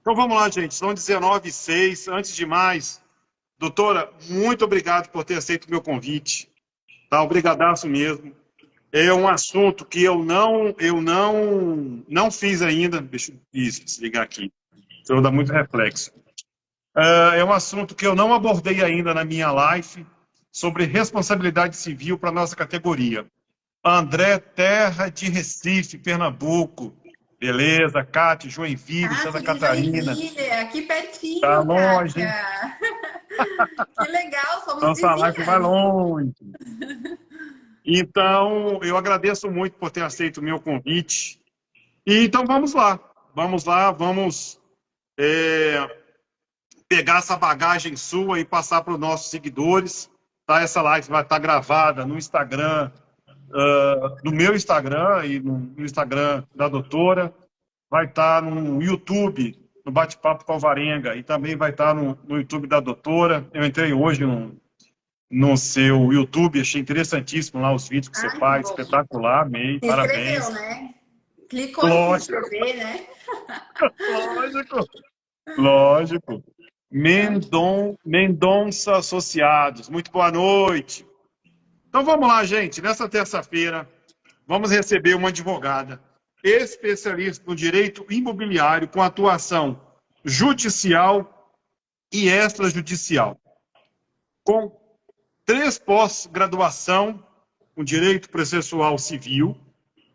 Então vamos lá, gente. São 19h06. Antes de mais, doutora, muito obrigado por ter aceito o meu convite. Tá? Obrigadaço mesmo. É um assunto que eu não fiz ainda. Deixa eu desligar aqui. Senão dá muito reflexo. É um assunto que eu não abordei ainda na minha live sobre responsabilidade civil para nossa categoria. André Terra de Recife, Pernambuco. Beleza, Cátia, Joinville, Santa Cátia de Catarina. Joinville, aqui Tá pertinho, longe, hein? Kátia. Que legal, somos Nossa live vai vizinhas. longe. Então, eu agradeço muito por ter aceito o meu convite. E então vamos lá, vamos pegar essa bagagem sua e passar para os nossos seguidores. Tá? Essa live vai estar gravada no Instagram, no meu Instagram e no Instagram da doutora. Vai estar no YouTube, no Bate-Papo com Alvarenga, e também vai estar no YouTube da doutora. Eu entrei hoje no seu YouTube, achei interessantíssimo lá os vídeos que você Ai, que faz, bom. espetacular, amei, Se inscreveu, parabéns. né? Clicou em se Lógico, inscrever, né? lógico, lógico. Mendonça Associados, muito boa noite. Então vamos lá, gente, nessa terça-feira vamos receber uma advogada especialista no direito imobiliário com atuação judicial e extrajudicial, com 3 pós-graduação com direito processual civil,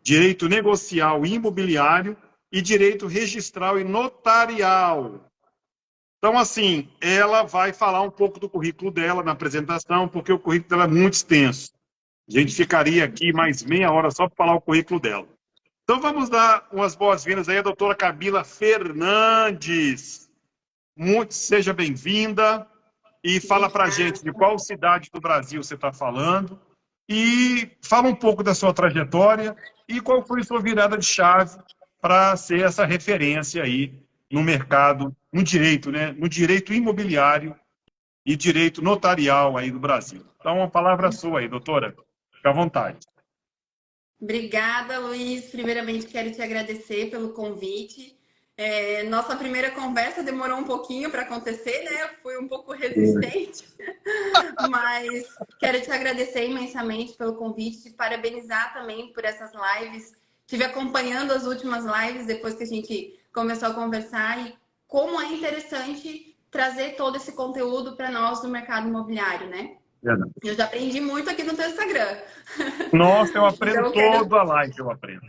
direito negocial e imobiliário e direito registral e notarial. Então, assim, ela vai falar um pouco do currículo dela na apresentação, porque o currículo dela é muito extenso. A gente ficaria aqui mais meia hora só para falar o currículo dela. Então, vamos dar umas boas-vindas aí à doutora Camila Fernandes. Seja bem-vinda e fala para a gente de qual cidade do Brasil você está falando e fala um pouco da sua trajetória e qual foi a sua virada de chave para ser essa referência aí no mercado, no direito, né? No direito imobiliário e direito notarial aí do Brasil. Então, uma palavra sua aí, doutora. Fique à vontade. Obrigada, Luiz. Primeiramente, quero te agradecer pelo convite. Nossa primeira conversa demorou um pouquinho para acontecer, né? Eu fui um pouco resistente, mas quero te agradecer imensamente pelo convite, te parabenizar também por essas lives. Estive acompanhando as últimas lives depois que a gente começou a conversar e como é interessante trazer todo esse conteúdo para nós do mercado imobiliário, né? Verdade. Eu já aprendi muito aqui no teu Instagram. Nossa, eu aprendo Então, eu quero toda a live, eu aprendo.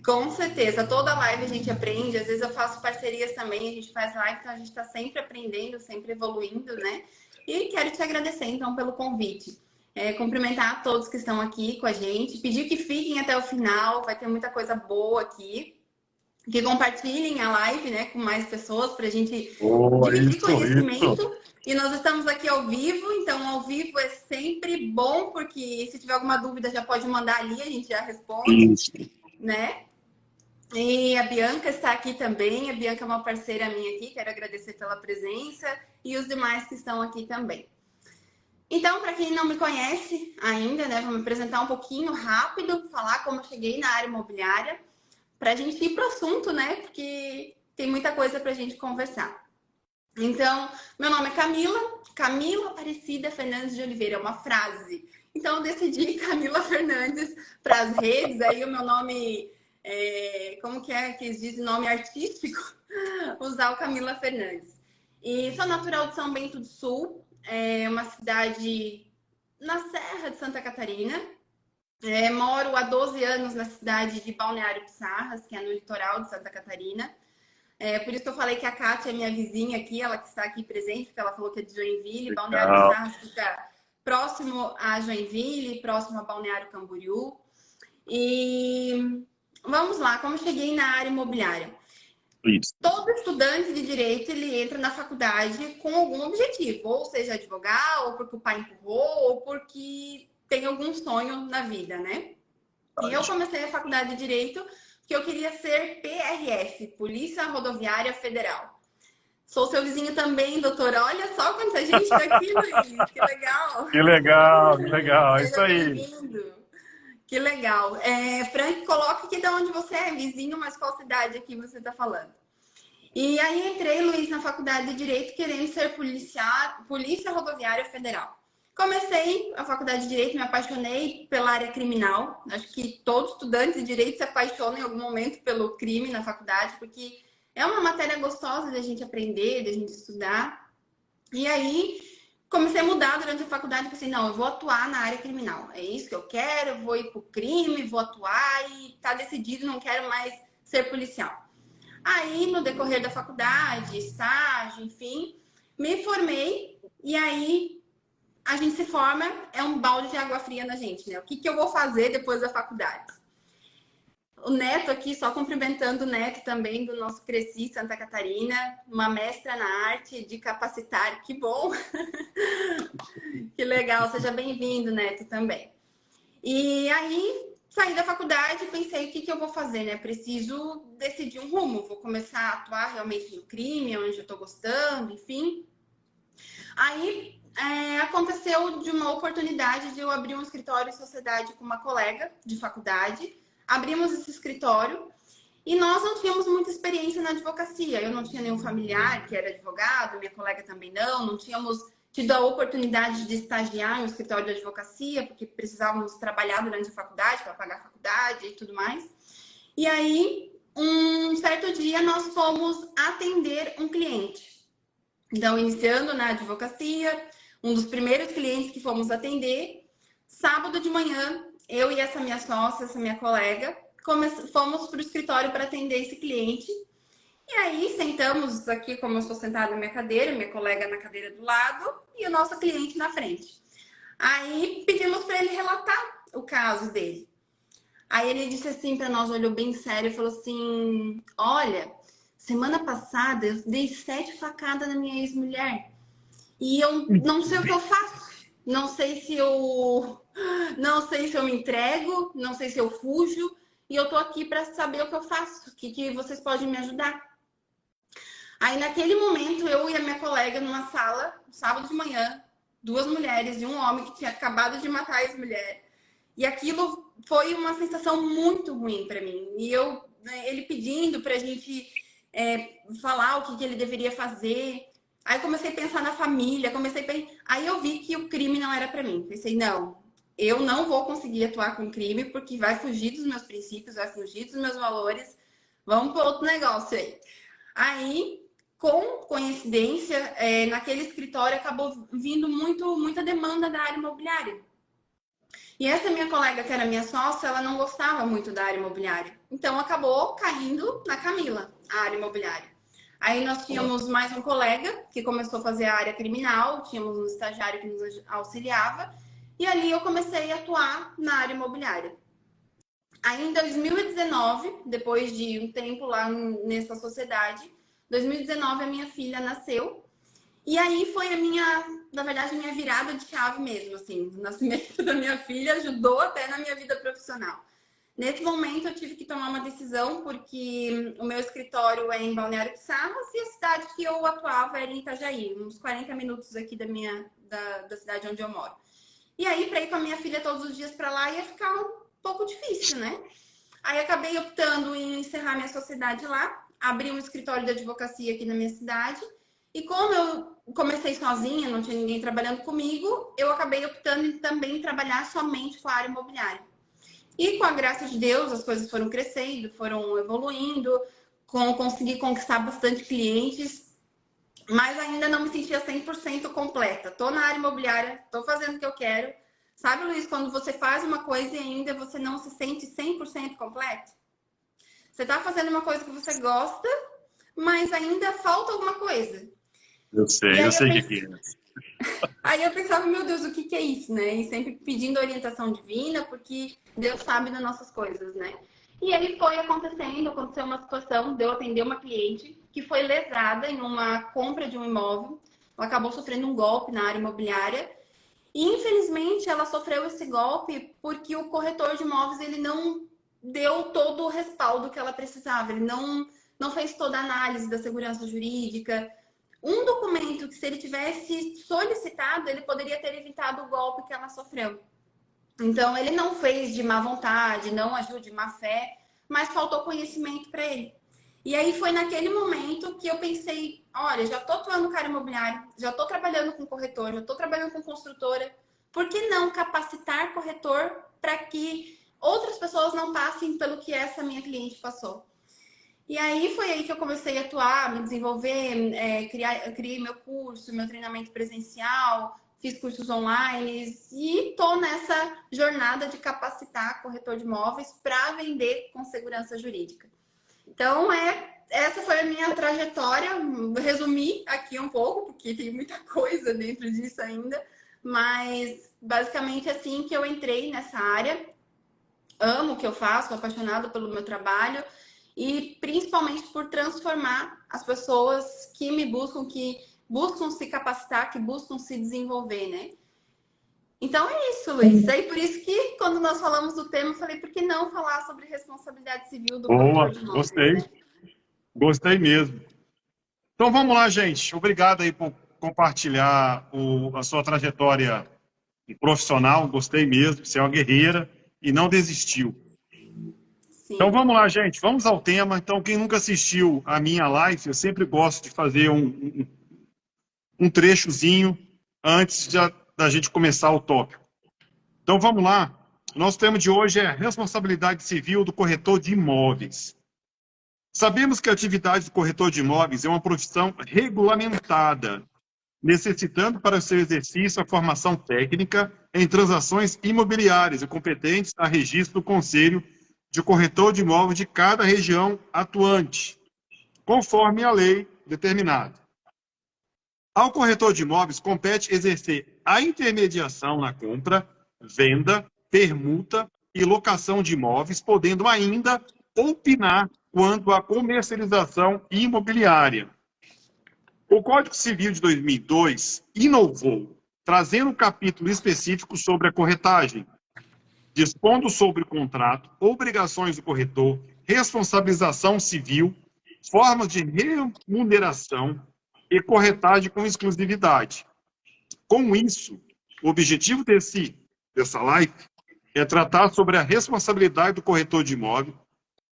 com certeza, toda live a gente aprende, às vezes eu faço parcerias também, a gente faz live, então a gente está sempre aprendendo, sempre evoluindo, né? E quero te agradecer, então, pelo convite. Cumprimentar a todos que estão aqui com a gente, pedir que fiquem até o final, vai ter muita coisa boa aqui, que compartilhem a live, né, com mais pessoas, para a gente Oh, dividir isso. conhecimento. E nós estamos aqui ao vivo, então ao vivo é sempre bom, porque se tiver alguma dúvida já pode mandar ali, a gente já responde, Isso. né? E a Bianca está aqui também. A Bianca é uma parceira minha aqui. Quero agradecer pela presença e os demais que estão aqui também. Então, para quem não me conhece ainda, né, vou me apresentar um pouquinho rápido, falar como eu cheguei na área imobiliária, para a gente ir para o assunto, né? Porque tem muita coisa para a gente conversar. Então, meu nome é Camila Aparecida Fernandes de Oliveira, é uma frase. Então, eu decidi Camila Fernandes para as redes, aí o meu nome, como que é que eles dizem, nome artístico, usar o Camila Fernandes. E sou natural de São Bento do Sul, é uma cidade na Serra de Santa Catarina. Moro há 12 anos na cidade de Balneário Pissarras, que é no litoral de Santa Catarina. Por isso que eu falei que a Kátia é minha vizinha aqui, ela que está aqui presente, porque ela falou que é de Joinville. Balneário Legal. Pissarras fica próximo a Joinville, próximo a Balneário Camboriú. E vamos lá, como eu cheguei na área imobiliária. Isso. Todo estudante de direito, ele entra na faculdade com algum objetivo, ou seja, advogar, ou porque o pai empurrou, ou porque tem algum sonho na vida, né? E eu comecei a faculdade de Direito porque eu queria ser PRF, Polícia Rodoviária Federal. Sou seu vizinho também, doutora. Olha só quanta gente está aqui, Luiz. Que legal. Que legal, que legal. É isso Seja aí. bem-vindo. Que legal. Frank, coloque aqui de onde você é, vizinho, mas qual cidade aqui você está falando. E aí entrei, Luiz, na faculdade de Direito querendo ser Polícia Rodoviária Federal. Comecei a faculdade de Direito, me apaixonei pela área criminal. Acho que todo estudante de Direito se apaixona em algum momento pelo crime na faculdade, porque é uma matéria gostosa da gente aprender, da gente estudar. E aí comecei a mudar durante a faculdade, pensei, não, eu vou atuar na área criminal. É isso que eu quero, eu vou ir pro crime, vou atuar e tá decidido, não quero mais ser policial. Aí, no decorrer da faculdade, estágio, enfim, me formei e aí a gente se forma, é um balde de água fria na gente, né? O que que eu vou fazer depois da faculdade? O Neto aqui, só cumprimentando o Neto também, do nosso Cresci Santa Catarina, uma mestra na arte de capacitar. Que bom! Que legal, seja bem-vindo, Neto, também. E aí, saí da faculdade e pensei, o que que eu vou fazer, né? Preciso decidir um rumo, vou começar a atuar realmente no crime, onde eu tô gostando, enfim. Aí, aconteceu de uma oportunidade de eu abrir um escritório em sociedade com uma colega de faculdade. Abrimos esse escritório e nós não tínhamos muita experiência na advocacia. Eu não tinha nenhum familiar que era advogado, minha colega também não tínhamos tido a oportunidade de estagiar em um escritório de advocacia, porque precisávamos trabalhar durante a faculdade, para pagar a faculdade e tudo mais. E aí, um certo dia, nós fomos atender um cliente. Então, iniciando na advocacia, um dos primeiros clientes que fomos atender, sábado de manhã, eu e essa minha sócia, essa minha colega, fomos para o escritório para atender esse cliente. E aí, sentamos aqui, como eu estou sentada na minha cadeira, minha colega na cadeira do lado e o nosso cliente na frente. Aí, pedimos para ele relatar o caso dele. Aí ele disse assim para nós, olhou bem sério e falou assim, olha, semana passada eu dei 7 facadas na minha ex-mulher e eu não sei o que eu faço. Não sei se eu me entrego, não sei se eu fujo e eu tô aqui para saber o que eu faço, o que vocês podem me ajudar. Aí naquele momento eu e a minha colega numa sala, sábado de manhã, 2 mulheres e um homem que tinha acabado de matar a ex-mulher. E aquilo foi uma sensação muito ruim para mim. E ele pedindo para a gente falar o que ele deveria fazer. Aí comecei a pensar na família, aí eu vi que o crime não era para mim. Pensei, não, eu não vou conseguir atuar com crime porque vai fugir dos meus princípios, vai fugir dos meus valores. Vamos para outro negócio aí. Aí, com coincidência, naquele escritório acabou vindo muita demanda da área imobiliária. E essa minha colega, que era minha sócia, ela não gostava muito da área imobiliária. Então, acabou caindo na Camila, a área imobiliária. Aí nós tínhamos mais um colega que começou a fazer a área criminal, tínhamos um estagiário que nos auxiliava, e ali eu comecei a atuar na área imobiliária. Aí em 2019, depois de um tempo lá nessa sociedade, 2019 a minha filha nasceu, e aí foi na verdade, minha virada de chave mesmo, assim, o nascimento da minha filha ajudou até na minha vida profissional. Nesse momento eu tive que tomar uma decisão, porque o meu escritório é em Balneário Pissarras e a cidade que eu atuava era em Itajaí, uns 40 minutos aqui da cidade onde eu moro. E aí, para ir com a minha filha todos os dias para lá ia ficar um pouco difícil, né? Aí acabei optando em encerrar minha sociedade lá, abri um escritório de advocacia aqui na minha cidade. E como eu comecei sozinha, não tinha ninguém trabalhando comigo, eu acabei optando em também trabalhar somente com a área imobiliária. E com a graça de Deus, as coisas foram crescendo, foram evoluindo, consegui conquistar bastante clientes, mas ainda não me sentia 100% completa. Tô na área imobiliária, tô fazendo o que eu quero. Sabe, Luiz, quando você faz uma coisa e ainda você não se sente 100% completo? Você tá fazendo uma coisa que você gosta, mas ainda falta alguma coisa. Eu sei o que é. Aí eu pensava, meu Deus, o que é isso, né? E sempre pedindo orientação divina, porque Deus sabe das nossas coisas, né? E aí aconteceu uma situação de eu atender uma cliente que foi lesada em uma compra de um imóvel. Ela acabou sofrendo um golpe na área imobiliária. E infelizmente ela sofreu esse golpe porque o corretor de imóveis ele não deu todo o respaldo que ela precisava. Ele não fez toda a análise da segurança jurídica. Um documento que, se ele tivesse solicitado, ele poderia ter evitado o golpe que ela sofreu. Então, ele não fez de má vontade, não agiu de má fé, mas faltou conhecimento para ele. E aí foi naquele momento que eu pensei, olha, já estou atuando no cara imobiliário, já estou trabalhando com corretor, já estou trabalhando com construtora, por que não capacitar corretor para que outras pessoas não passem pelo que essa minha cliente passou? E aí foi aí que eu comecei a atuar, me desenvolver, criei meu curso, meu treinamento presencial, fiz cursos online e estou nessa jornada de capacitar corretor de imóveis para vender com segurança jurídica. Então, essa foi a minha trajetória. Resumi aqui um pouco, porque tem muita coisa dentro disso ainda, mas basicamente assim que eu entrei nessa área. Amo o que eu faço, apaixonada pelo meu trabalho e principalmente por transformar as pessoas que buscam se capacitar, que buscam se desenvolver, né? Então é isso, Luiz. Aí por isso que quando nós falamos do tema, eu falei, por que não falar sobre responsabilidade civil do corretor Boa, de imóveis, gostei. né? Gostei mesmo. Então vamos lá, gente. Obrigado aí por compartilhar a sua trajetória profissional. Gostei mesmo. Você é uma guerreira e não desistiu. Então Sim. vamos lá, gente. Vamos ao tema. Então, quem nunca assistiu a minha live, eu sempre gosto de fazer um trechozinho antes da gente começar o tópico. Então vamos lá. Nosso tema de hoje é a responsabilidade civil do corretor de imóveis. Sabemos que a atividade do corretor de imóveis é uma profissão regulamentada, necessitando para o seu exercício a formação técnica em transações imobiliárias e competentes a registro do Conselho de Corretor de Imóveis de cada região atuante, conforme a lei determinada. Ao corretor de imóveis compete exercer a intermediação na compra, venda, permuta e locação de imóveis, podendo ainda opinar quanto à comercialização imobiliária. O Código Civil de 2002 inovou, trazendo um capítulo específico sobre a corretagem, dispondo sobre o contrato, obrigações do corretor, responsabilização civil, formas de remuneração e corretagem com exclusividade. Com isso, o objetivo dessa live é tratar sobre a responsabilidade do corretor de imóvel,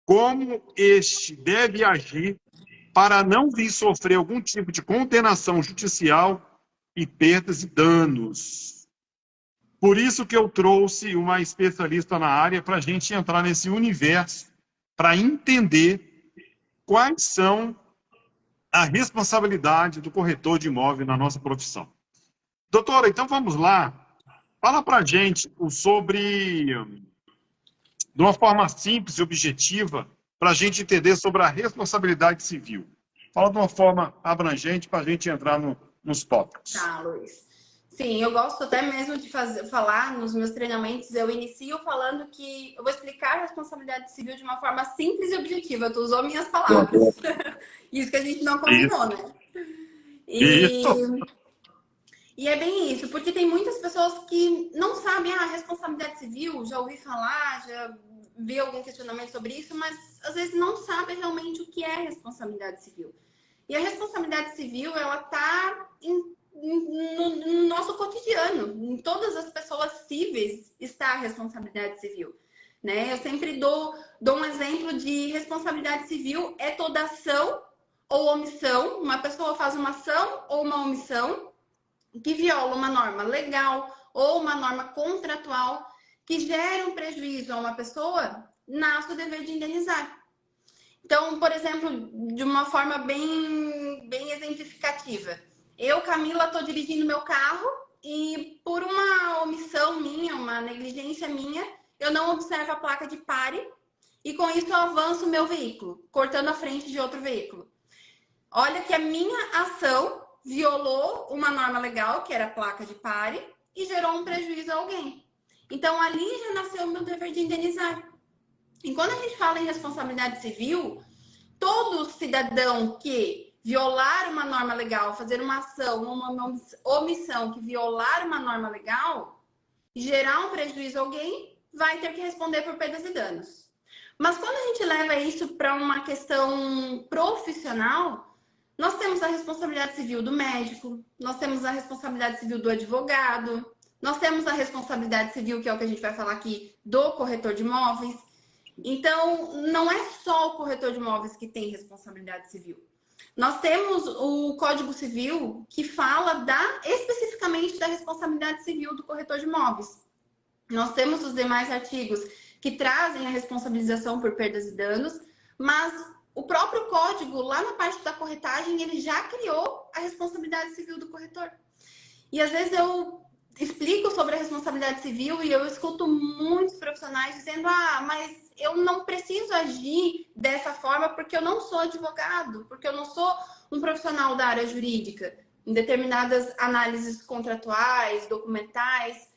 como este deve agir para não vir sofrer algum tipo de condenação judicial e perdas e danos. Por isso que eu trouxe uma especialista na área para a gente entrar nesse universo, para entender quais são a responsabilidade do corretor de imóvel na nossa profissão. Doutora, então vamos lá. Fala para a gente sobre, de uma forma simples e objetiva, para a gente entender sobre a responsabilidade civil. Fala de uma forma abrangente para a gente entrar nos tópicos. Tá, Luiz. Sim, eu gosto até mesmo de falar nos meus treinamentos, eu inicio falando que eu vou explicar a responsabilidade civil de uma forma simples e objetiva. Tu usou minhas palavras. Isso que a gente não combinou, Isso. né? Isso. E é bem isso, porque tem muitas pessoas que não sabem a responsabilidade civil, já ouvi falar, já vi algum questionamento sobre isso, mas às vezes não sabe realmente o que é responsabilidade civil. E a responsabilidade civil, ela está no nosso cotidiano. Em todas as pessoas cíveis está a responsabilidade civil. Né? Eu sempre dou um exemplo de responsabilidade civil é toda ação ou omissão. Uma pessoa faz uma ação ou uma omissão que viola uma norma legal ou uma norma contratual que gera um prejuízo a uma pessoa, nasce o dever de indenizar. Então, por exemplo, de uma forma bem exemplificativa. Eu, Camila, estou dirigindo meu carro e por uma omissão minha, uma negligência minha, eu não observo a placa de pare e com isso eu avanço o meu veículo, cortando a frente de outro veículo. Olha que a minha ação violou uma norma legal, que era a placa de pare, e gerou um prejuízo a alguém. Então, ali já nasceu o meu dever de indenizar. E quando a gente fala em responsabilidade civil, todo cidadão que violar uma norma legal, fazer uma ação, uma omissão que violar uma norma legal, gerar um prejuízo a alguém, vai ter que responder por perdas e danos. Mas quando a gente leva isso para uma questão profissional, nós temos a responsabilidade civil do médico, nós temos a responsabilidade civil do advogado, nós temos a responsabilidade civil, que é o que a gente vai falar aqui, do corretor de imóveis. Então, não é só o corretor de imóveis que tem responsabilidade civil. Nós temos o Código Civil que fala especificamente da responsabilidade civil do corretor de imóveis. Nós temos os demais artigos que trazem a responsabilização por perdas e danos, mas o próprio código, lá na parte da corretagem, ele já criou a responsabilidade civil do corretor. E às vezes eu explico sobre a responsabilidade civil e eu escuto muitos profissionais dizendo: ah, mas eu não preciso agir dessa forma porque eu não sou advogado, porque eu não sou um profissional da área jurídica, em determinadas análises contratuais, documentais.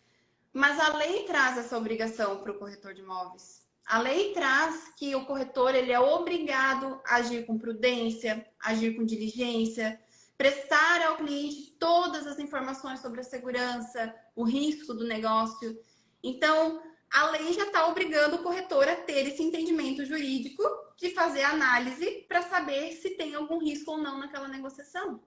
Mas a lei traz essa obrigação para o corretor de imóveis. A lei traz que o corretor ele é obrigado a agir com prudência, agir com diligência, prestar ao cliente todas as informações sobre a segurança, o risco do negócio. Então, a lei já está obrigando o corretor a ter esse entendimento jurídico de fazer análise para saber se tem algum risco ou não naquela negociação.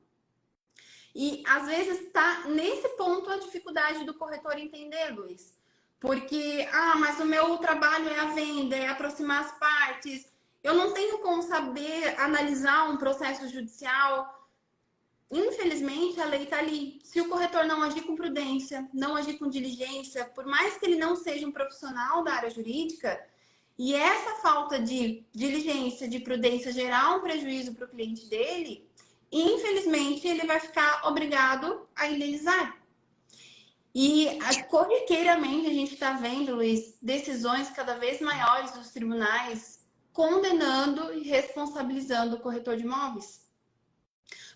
E, às vezes, está nesse ponto a dificuldade do corretor entender, Luiz. Porque, mas o meu trabalho é a venda, é aproximar as partes. Eu não tenho como saber analisar um processo judicial. Infelizmente, a lei está ali. Se o corretor não agir com prudência, não agir com diligência, por mais que ele não seja um profissional da área jurídica, e essa falta de diligência, de prudência gerar um prejuízo para o cliente dele, infelizmente, ele vai ficar obrigado a indenizar. E corriqueiramente a gente está vendo, Luiz, decisões cada vez maiores dos tribunais condenando e responsabilizando o corretor de imóveis.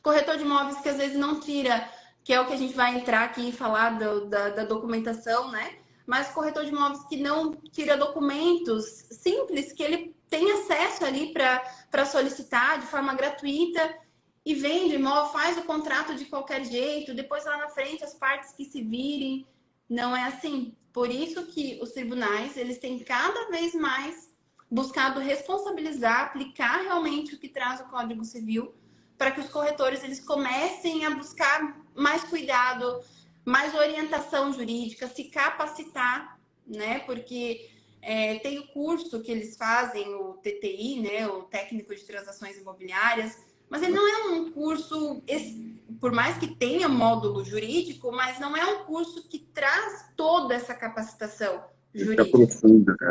Corretor de imóveis que às vezes não tira, que é o que a gente vai entrar aqui e falar da documentação, né? Mas corretor de imóveis que não tira documentos simples, que ele tem acesso ali para solicitar de forma gratuita, e vende o imóvel, faz o contrato de qualquer jeito, depois lá na frente as partes que se virem. Não é assim. Por isso que os tribunais, eles têm cada vez mais buscado responsabilizar, aplicar realmente o que traz o Código Civil, para que os corretores eles comecem a buscar mais cuidado, mais orientação jurídica, se capacitar, né? Porque tem o curso que eles fazem, o TTI, né? O Técnico de Transações Imobiliárias, mas ele não é um curso, por mais que tenha módulo jurídico, mas não é um curso que traz toda essa capacitação jurídica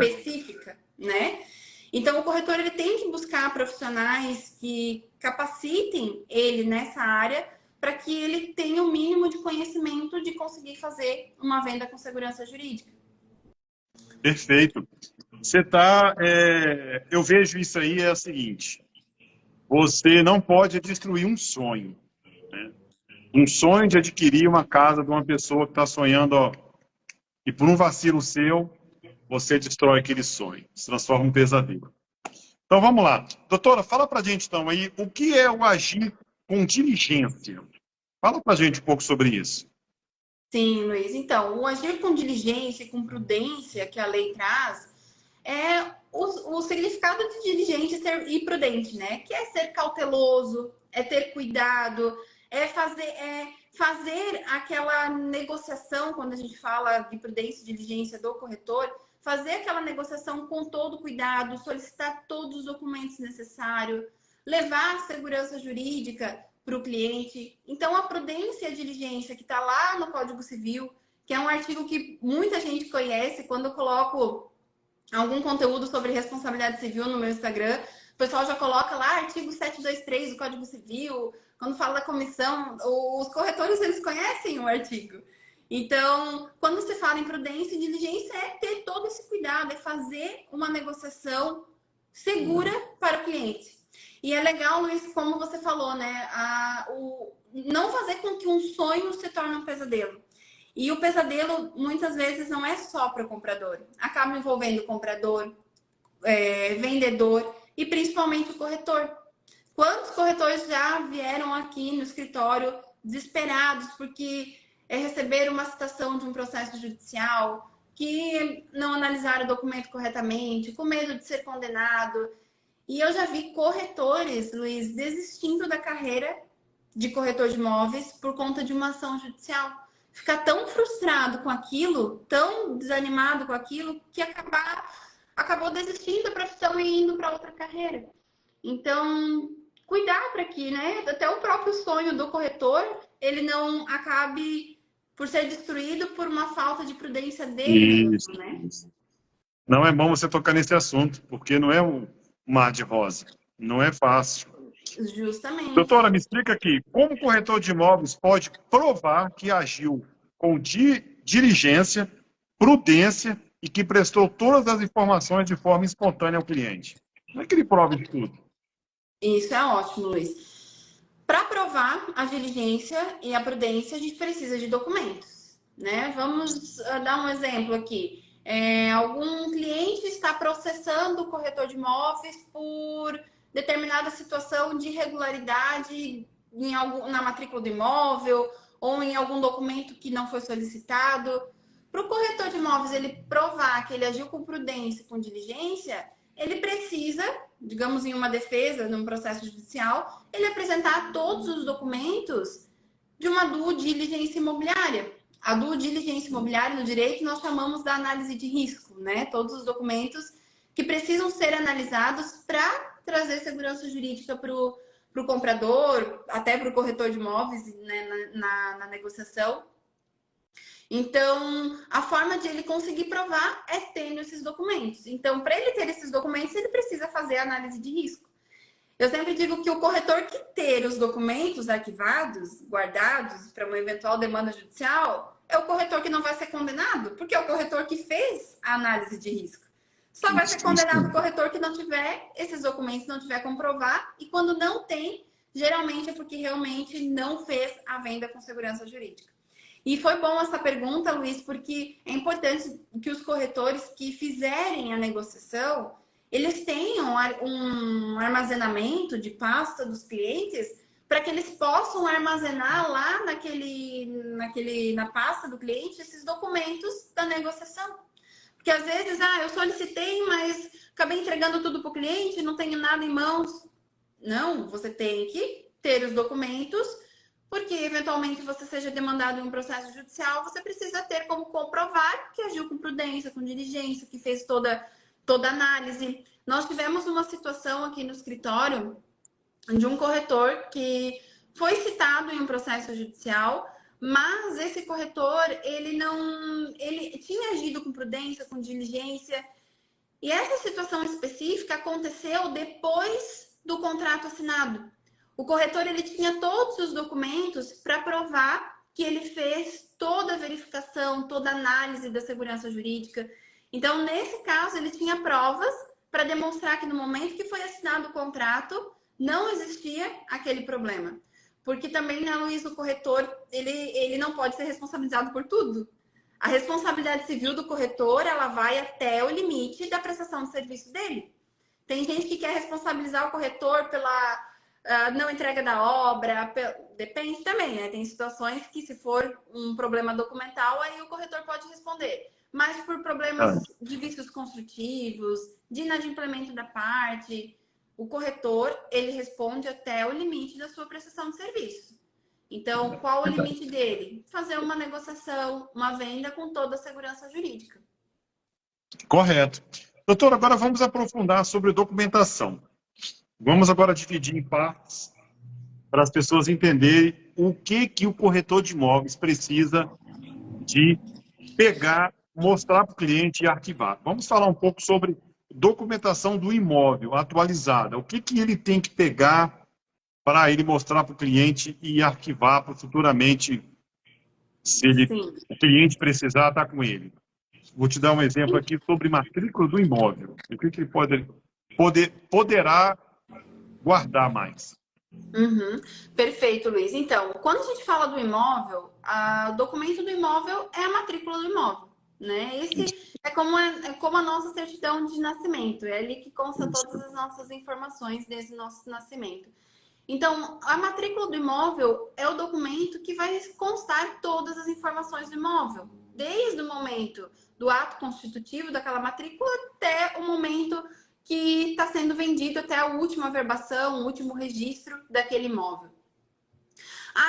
específica, né? Então, o corretor ele tem que buscar profissionais que capacitem ele nessa área para que ele tenha o mínimo de conhecimento de conseguir fazer uma venda com segurança jurídica. Perfeito. Eu vejo isso aí é o seguinte: você não pode destruir um sonho, né? Um sonho de adquirir uma casa de uma pessoa que está sonhando, e por um vacilo seu, você destrói aquele sonho, se transforma em um pesadelo. Então vamos lá. Doutora, fala pra gente então aí, o que é o agir com diligência? Fala pra gente um pouco sobre isso. Sim, Luiz. Então, o agir com diligência e com prudência que a lei traz é o significado de diligente e prudente, né? Que é ser cauteloso, é ter cuidado, é fazer aquela negociação, quando a gente fala de prudência e diligência do corretor, fazer aquela negociação com todo cuidado, solicitar todos os documentos necessários, levar a segurança jurídica para o cliente. Então, a prudência e a diligência que está lá no Código Civil, que é um artigo que muita gente conhece, quando eu coloco algum conteúdo sobre responsabilidade civil no meu Instagram, o pessoal já coloca lá artigo 723 do Código Civil. Quando fala da comissão, os corretores, eles conhecem o artigo. Então, quando você fala em prudência e diligência, é ter todo esse cuidado, é fazer uma negociação segura para o cliente. E é legal, Luiz, como você falou, né? Não fazer com que um sonho se torne um pesadelo. E o pesadelo, muitas vezes, não é só para o comprador. Acaba envolvendo o comprador, vendedor e principalmente o corretor. Quantos corretores já vieram aqui no escritório desesperados porque receberam uma citação de um processo judicial, que não analisaram o documento corretamente, com medo de ser condenado. E eu já vi corretores, Luiz, desistindo da carreira de corretor de imóveis por conta de uma ação judicial. Ficar tão frustrado com aquilo, tão desanimado com aquilo, que acabou desistindo da profissão e indo para outra carreira. Então, cuidar para que, né, até o próprio sonho do corretor, ele não acabe por ser destruído por uma falta de prudência dele Isso, mesmo, né? isso. Não é bom você tocar nesse assunto, porque não é um mar de rosa. Não é fácil. Justamente. Doutora, me explica aqui, como o corretor de imóveis pode provar que agiu com diligência, prudência e que prestou todas as informações de forma espontânea ao cliente? Como é que ele prova isso tudo? Isso é ótimo, Luiz. Para provar a diligência e a prudência, a gente precisa de documentos, né? Vamos dar um exemplo aqui. Algum cliente está processando o corretor de imóveis por determinada situação de irregularidade na matrícula do imóvel ou em algum documento que não foi solicitado. Para o corretor de imóveis ele provar que ele agiu com prudência, com diligência, ele precisa, digamos, em uma defesa, num processo judicial, ele apresentar todos os documentos de uma due diligence imobiliária. A due diligence imobiliária no direito nós chamamos da análise de risco, né? Todos os documentos que precisam ser analisados para trazer segurança jurídica para o comprador, até para o corretor de imóveis, né, na negociação. Então, a forma de ele conseguir provar é tendo esses documentos. Então, para ele ter esses documentos, ele precisa fazer a análise de risco. Eu sempre digo que o corretor que ter os documentos arquivados, guardados para uma eventual demanda judicial, é o corretor que não vai ser condenado, porque é o corretor que fez a análise de risco. Só vai ser condenado o corretor que não tiver esses documentos, não tiver como provar, e quando não tem, geralmente é porque realmente não fez a venda com segurança jurídica. E foi bom essa pergunta, Luiz, porque é importante que os corretores que fizerem a negociação, eles tenham um armazenamento de pasta dos clientes para que eles possam armazenar lá na pasta do cliente esses documentos da negociação. Porque às vezes, eu solicitei, mas acabei entregando tudo para o cliente, não tenho nada em mãos. Não, você tem que ter os documentos, porque eventualmente você seja demandado em um processo judicial, você precisa ter como comprovar que agiu com prudência, com diligência, que fez toda análise. Nós tivemos uma situação aqui no escritório de um corretor que foi citado em um processo judicial, mas esse corretor, ele tinha agido com prudência, com diligência, e essa situação específica aconteceu depois do contrato assinado. O corretor ele tinha todos os documentos para provar que ele fez toda a verificação, toda a análise da segurança jurídica. Então, nesse caso, ele tinha provas para demonstrar que no momento que foi assinado o contrato, não existia aquele problema. Porque também, né, Luiz, o corretor ele não pode ser responsabilizado por tudo. A responsabilidade civil do corretor, ela vai até o limite da prestação de serviço dele. Tem gente que quer responsabilizar o corretor pela não entrega da obra, depende também, né? Tem situações que se for um problema documental, aí o corretor pode responder. Mas por problemas de vícios construtivos, de inadimplemento da parte, o corretor, ele responde até o limite da sua prestação de serviço. Então, qual o limite dele? Fazer uma negociação, uma venda com toda a segurança jurídica. Correto. Doutor, agora vamos aprofundar sobre documentação. Vamos agora dividir em partes para as pessoas entenderem o que o corretor de imóveis precisa de pegar, mostrar para o cliente e arquivar. Vamos falar um pouco sobre documentação do imóvel atualizada. O que ele tem que pegar para ele mostrar para o cliente e arquivar para futuramente, se o cliente precisar, estar com ele. Vou te dar um exemplo aqui sobre matrícula do imóvel. O que ele poderá guardar mais. Uhum. Perfeito, Luiz. Então, quando a gente fala do imóvel, o documento do imóvel é a matrícula do imóvel, né? Esse é como a nossa certidão de nascimento, é ali que consta todas as nossas informações desde o nosso nascimento. Então, a matrícula do imóvel é o documento que vai constar todas as informações do imóvel, desde o momento do ato constitutivo daquela matrícula até o momento que está sendo vendido, até a última averbação, o último registro daquele imóvel.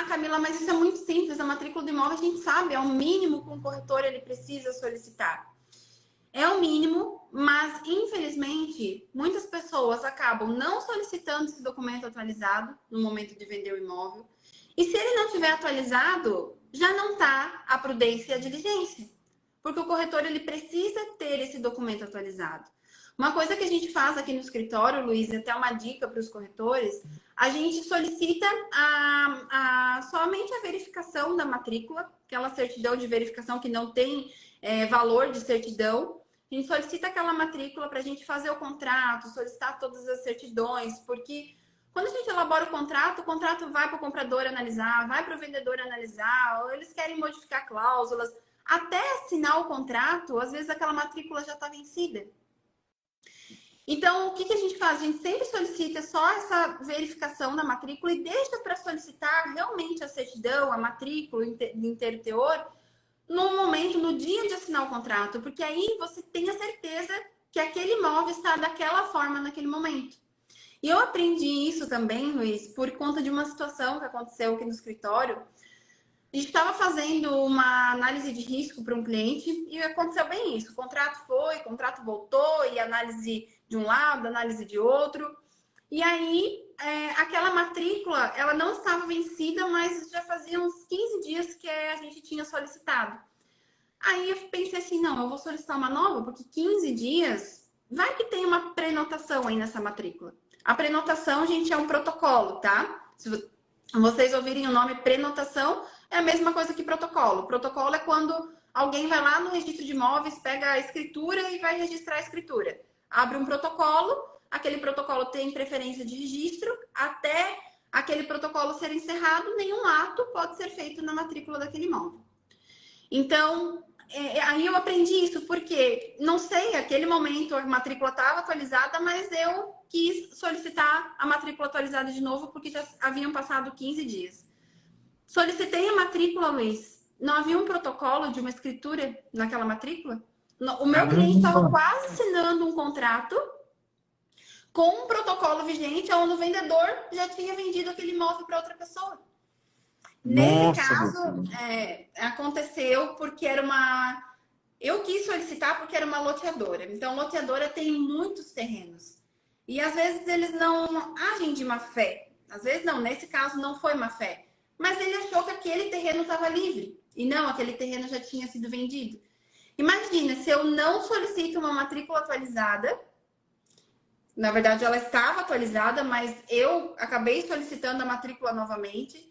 Camila, mas isso é muito simples. A matrícula do imóvel a gente sabe, é o mínimo que um corretor ele precisa solicitar. É o mínimo, mas infelizmente muitas pessoas acabam não solicitando esse documento atualizado no momento de vender o imóvel. E se ele não tiver atualizado, já não está a prudência e a diligência, porque o corretor ele precisa ter esse documento atualizado. Uma coisa que a gente faz aqui no escritório, Luiz, e até uma dica para os corretores, a gente solicita somente a verificação da matrícula, aquela certidão de verificação que não tem valor de certidão. A gente solicita aquela matrícula para a gente fazer o contrato, solicitar todas as certidões, porque quando a gente elabora o contrato vai para o comprador analisar, vai para o vendedor analisar, ou eles querem modificar cláusulas. Até assinar o contrato, às vezes aquela matrícula já está vencida. Então, o que a gente faz? A gente sempre solicita só essa verificação da matrícula e deixa para solicitar realmente a certidão, a matrícula, de inteiro teor, no momento, no dia de assinar o contrato, porque aí você tem a certeza que aquele imóvel está daquela forma naquele momento. E eu aprendi isso também, Luiz, por conta de uma situação que aconteceu aqui no escritório. A gente estava fazendo uma análise de risco para um cliente e aconteceu bem isso. O contrato foi, o contrato voltou, e análise de um lado, análise de outro. E aí, aquela matrícula, ela não estava vencida, mas já fazia uns 15 dias que a gente tinha solicitado. Aí eu pensei assim, não, eu vou solicitar uma nova, porque 15 dias, vai que tem uma prenotação aí nessa matrícula. A prenotação, gente, é um protocolo, tá? Se vocês ouvirem o nome prenotação, é a mesma coisa que protocolo. Protocolo é quando alguém vai lá no registro de imóveis, pega a escritura e vai registrar a escritura. Abre um protocolo, aquele protocolo tem preferência de registro, até aquele protocolo ser encerrado, nenhum ato pode ser feito na matrícula daquele imóvel. Então, aí eu aprendi isso, porque, não sei, aquele momento a matrícula estava atualizada, mas eu quis solicitar a matrícula atualizada de novo, porque já haviam passado 15 dias. Solicitei a matrícula, Luiz. Não havia um protocolo de uma escritura naquela matrícula? O meu cliente estava quase assinando um contrato com um protocolo vigente, onde o vendedor já tinha vendido aquele imóvel para outra pessoa. Nesse caso, aconteceu porque era uma... Eu quis solicitar porque era uma loteadora. Então, loteadora tem muitos terrenos. E, às vezes, eles não agem de má fé. Às vezes, não. Nesse caso, não foi má fé. Mas ele achou que aquele terreno estava livre. E não, aquele terreno já tinha sido vendido. Imagina, se eu não solicito uma matrícula atualizada... Na verdade, ela estava atualizada, mas eu acabei solicitando a matrícula novamente.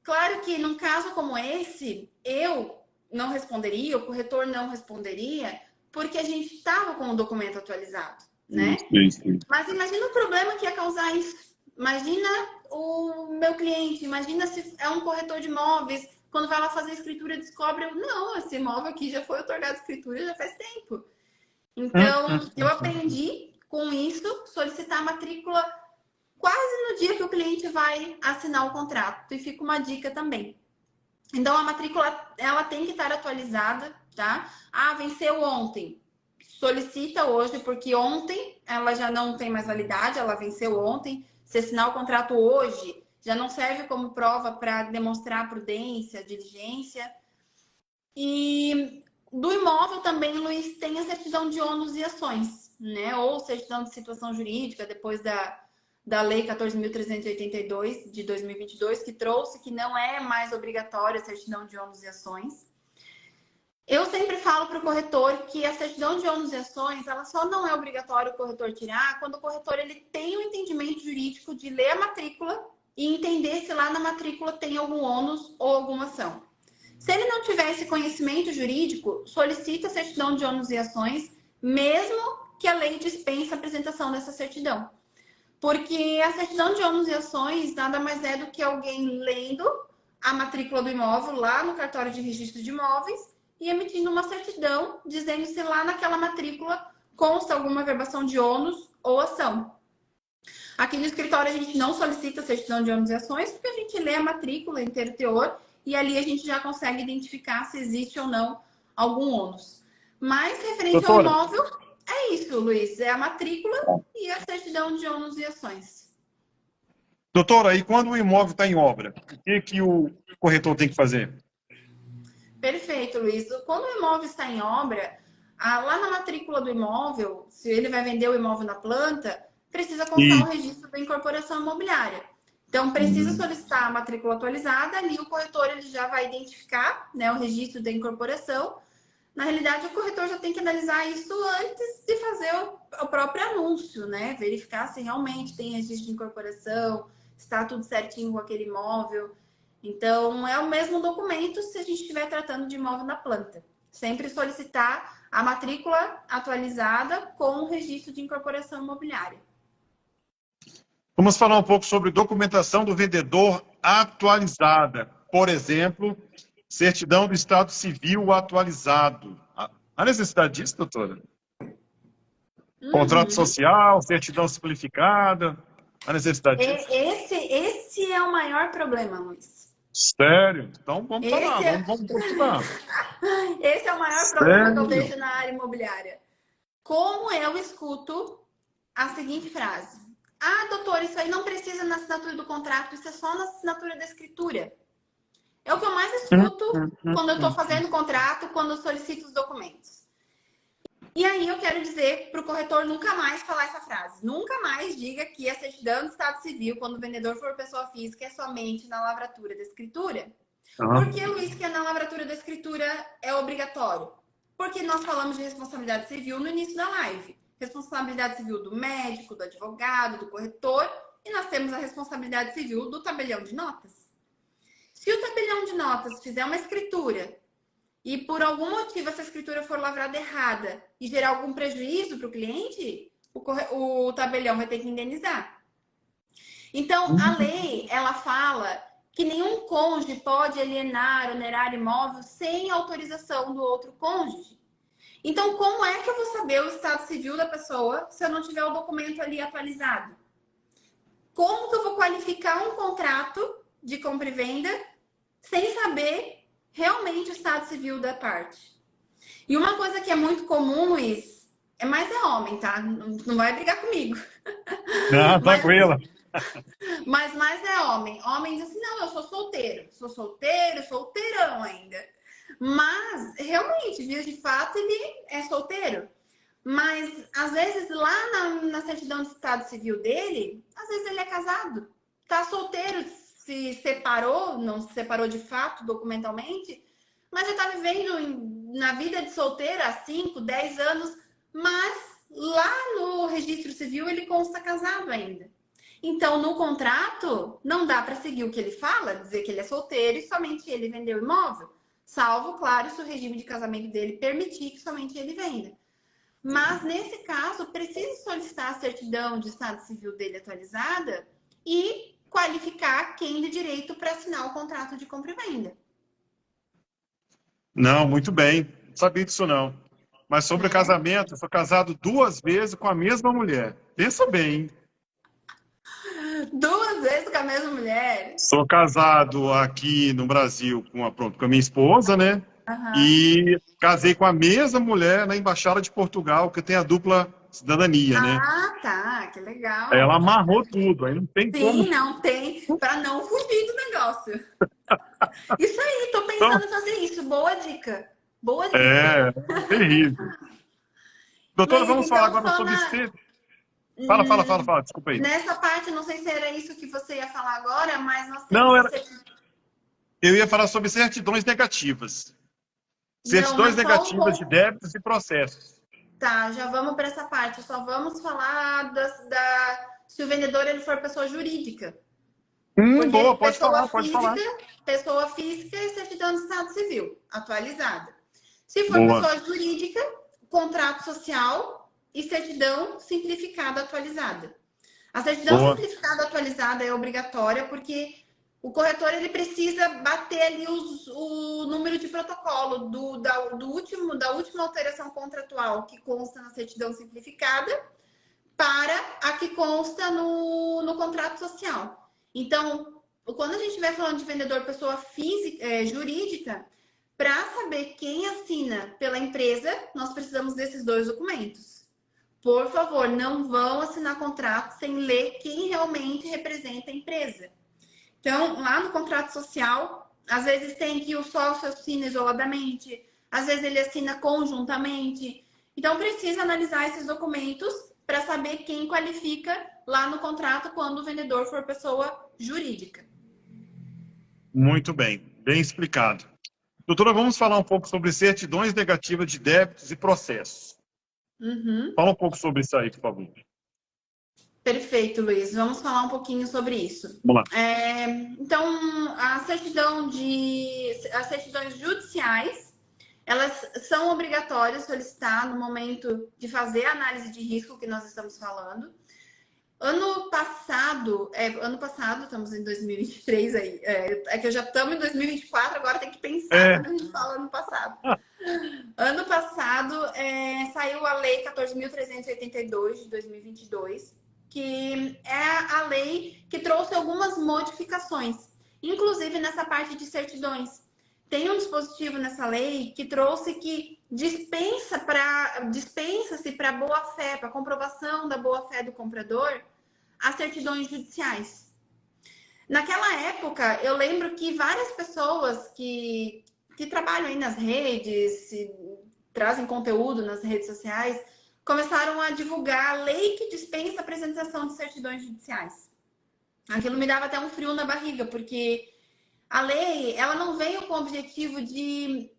Claro que num caso como esse, eu não responderia, o corretor não responderia, porque a gente estava com o documento atualizado, né? Sim. Mas imagina o problema que ia causar isso. Imagina o meu cliente, imagina se é um corretor de imóveis, quando vai lá fazer a escritura, descobre, não, esse imóvel aqui já foi otorgado escritura já faz tempo. Então, eu aprendi com isso, solicitar a matrícula quase no dia que o cliente vai assinar o contrato. E fica uma dica também. Então, a matrícula, ela tem que estar atualizada, tá? Ah, venceu ontem. Solicita hoje, porque ontem ela já não tem mais validade, ela venceu ontem. Se assinar o contrato hoje, já não serve como prova para demonstrar prudência, diligência. E do imóvel também, Luiz, tem a certidão de ônus e ações, né? Ou certidão de situação jurídica, depois da Lei 14.382 de 2022, que trouxe que não é mais obrigatória a certidão de ônus e ações. Eu sempre falo para o corretor que a certidão de ônus e ações, ela só não é obrigatório o corretor tirar quando o corretor ele tem um entendimento jurídico de ler a matrícula e entender se lá na matrícula tem algum ônus ou alguma ação. Se ele não tiver esse conhecimento jurídico, solicita a certidão de ônus e ações, mesmo que a lei dispense a apresentação dessa certidão. Porque a certidão de ônus e ações nada mais é do que alguém lendo a matrícula do imóvel lá no cartório de registro de imóveis e emitindo uma certidão dizendo se lá naquela matrícula consta alguma verbação de ônus ou ação. Aqui no escritório a gente não solicita certidão de ônus e ações porque a gente lê a matrícula inteiro teor e ali a gente já consegue identificar se existe ou não algum ônus. Mas referente ao imóvel, é isso, Luiz. É a matrícula e a certidão de ônus e ações. Doutora, e quando o imóvel está em obra, o que o corretor tem que fazer? Perfeito, Luiz. Quando o imóvel está em obra, lá na matrícula do imóvel, se ele vai vender o imóvel na planta, precisa constar o registro da incorporação imobiliária. Então, precisa solicitar a matrícula atualizada, ali o corretor ele já vai identificar, né, o registro da incorporação. Na realidade, o corretor já tem que analisar isso antes de fazer o próprio anúncio, né? Verificar se realmente tem registro de incorporação, se está tudo certinho com aquele imóvel. Então, é o mesmo documento se a gente estiver tratando de imóvel na planta. Sempre solicitar a matrícula atualizada com o registro de incorporação imobiliária. Vamos falar um pouco sobre documentação do vendedor atualizada. Por exemplo, certidão do Estado Civil atualizado. Há necessidade disso, doutora? Contrato social, certidão simplificada. Há necessidade disso? Esse é o maior problema, Luiz. Sério? Então vamos falar, vamos continuar. Esse é o maior problema que eu vejo na área imobiliária. Como eu escuto a seguinte frase: ah, doutor, isso aí não precisa na assinatura do contrato, isso é só na assinatura da escritura. É o que eu mais escuto quando eu estou fazendo o contrato, quando eu solicito os documentos. E aí eu quero dizer para o corretor nunca mais falar essa frase. Nunca mais diga que a certidão do Estado Civil, quando o vendedor for pessoa física, é somente na lavratura da escritura. Por que, Luiz, que na lavratura da escritura é obrigatório? Porque nós falamos de responsabilidade civil no início da live. Responsabilidade civil do médico, do advogado, do corretor. E nós temos a responsabilidade civil do tabelião de notas. Se o tabelião de notas fizer uma escritura e por algum motivo essa escritura for lavrada errada e gerar algum prejuízo para o cliente, o tabelião vai ter que indenizar. Então, a lei, ela fala que nenhum cônjuge pode alienar, onerar imóvel sem autorização do outro cônjuge. Então, como é que eu vou saber o estado civil da pessoa se eu não tiver o documento ali atualizado? Como que eu vou qualificar um contrato de compra e venda sem saber realmente o estado civil da parte? E uma coisa que é muito comum, Luiz, é homem, tá? Não vai brigar comigo. Não, tranquila. Mas mais é homem. Homem diz assim, não, eu sou solteiro, solteirão ainda. Mas, realmente, dias de fato, ele é solteiro. Mas, às vezes, lá na certidão de estado civil dele, às vezes ele é casado. Tá solteiro, se separou, não se separou de fato, documentalmente, mas já tá vivendo na vida de solteiro há 5, 10 anos, mas lá no registro civil ele consta casado ainda. Então, no contrato, não dá para seguir o que ele fala, dizer que ele é solteiro e somente ele vendeu o imóvel. Salvo, claro, se o regime de casamento dele permitir que somente ele venda. Mas, nesse caso, precisa solicitar a certidão de estado civil dele atualizada e qualificar quem de direito para assinar o contrato de compra e venda. Não, muito bem. Não sabia disso, não. Mas sobre o casamento, eu sou casado 2 vezes com a mesma mulher. Pensa bem, hein? 2 vezes com a mesma mulher? Sou casado aqui no Brasil com a minha esposa, né? E casei com a mesma mulher na Embaixada de Portugal, que tem a dupla cidadania, né? Ah, tá. Que legal. Ela amarrou tudo, aí não tem como. Sim, não tem. Para não fugir do negócio. Isso aí, tô pensando em fazer isso. Boa dica. Boa dica. É terrível. Doutora, Luiz, vamos então, falar agora sobre... Fala, desculpa aí. Nessa parte, não sei se era isso que você ia falar agora, mas nós temos... Não, eu ia falar sobre certidões negativas. Certidões negativas de débitos e processos. Tá, já vamos para essa parte. Só vamos falar se o vendedor ele for pessoa jurídica. Boa, pode falar. Pessoa física e certidão do estado civil, atualizada. Se for pessoa jurídica, contrato social e certidão simplificada atualizada. A certidão simplificada atualizada é obrigatória porque o corretor ele precisa bater ali o número de protocolo da última alteração contratual que consta na certidão simplificada para a que consta no contrato social. Então, quando a gente estiver falando de vendedor pessoa física, jurídica, para saber quem assina pela empresa, nós precisamos desses 2 documentos. Por favor, não vão assinar contrato sem ler quem realmente representa a empresa. Então, lá no contrato social, às vezes tem que o sócio assina isoladamente, às vezes ele assina conjuntamente. Então, precisa analisar esses documentos para saber quem qualifica lá no contrato quando o vendedor for pessoa jurídica. Muito bem, bem explicado. Doutora, vamos falar um pouco sobre certidões negativas de débitos e processos. Fala um pouco sobre isso aí, por favor. Perfeito, Luiz. Vamos falar um pouquinho sobre isso. Vamos lá. Então, as certidões judiciais, elas são obrigatórias solicitar no momento de fazer a análise de risco que nós estamos falando. Ano passado, estamos em 2023 aí, é que eu já estamos em 2024, agora tem que pensar quando a gente fala ano passado. Ano passado, saiu a Lei 14.382 de 2022, que é a lei que trouxe algumas modificações, inclusive nessa parte de certidões. Tem um dispositivo nessa lei que trouxe que dispensa-se para boa-fé, para comprovação da boa-fé do comprador, as certidões judiciais. Naquela época, eu lembro que várias pessoas que trabalham aí nas redes, trazem conteúdo nas redes sociais, começaram a divulgar a lei que dispensa a apresentação de certidões judiciais. Aquilo me dava até um frio na barriga, porque a lei, ela não veio com o objetivo de